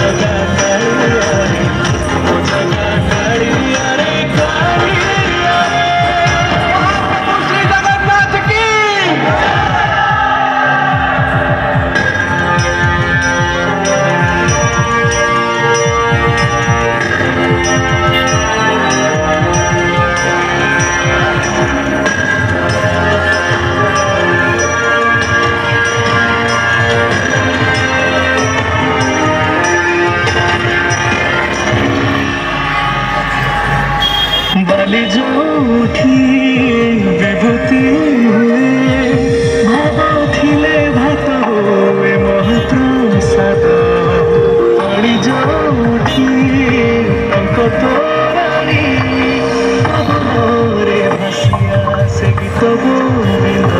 जगा कालिया रे ओ जगा कालिया रे कालिया रे। महाप्रभु श्री जगन्नाथ की। बलि जोठी विभूति हुए भाव थिले भात हुए महाप्रसाद बलि जोठी टंक तोराणी रे भासिया से गीत गोविंद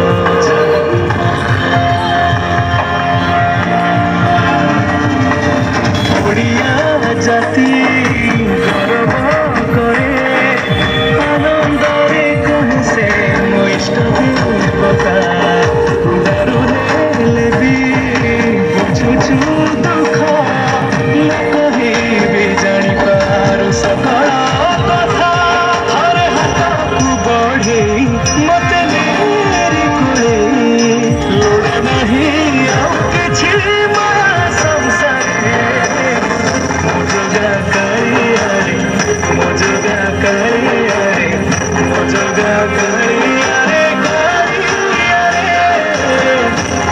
ओडिया जाति गौरव करे आनंदरे कहूँ से मो इष्ट देवता दारू हेले भी बुझुछु दुख न कहिबे जानी पारु सकल कथा हरे हाथକୁ बढेई मते मेरी कोले लोड़ नहीं ଆଉ କିଛି माया संसारे मो जगा कालिया रे मो जगा कालिया रे मो जगा कालिया रे कालिया रे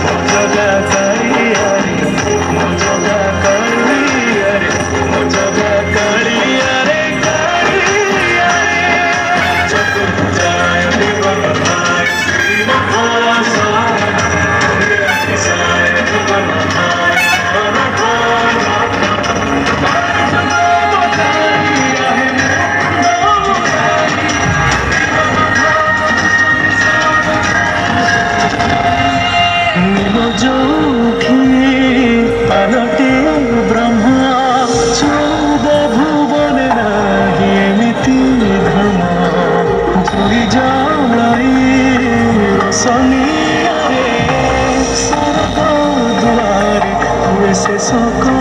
मो जगा कालिया रे मो जगा कालिया रे मो जगा कालिया रे कालिया रे। चतुर्भुजाय विवर्धाय श्रीमहासाय अतिसाय विवर्धाय जोखी पालटे ब्रह्मा चौद भुवन नाही एमिति धर्म जुई जलाई रोशनी रे स्वर्ग दुआरे हुए से सका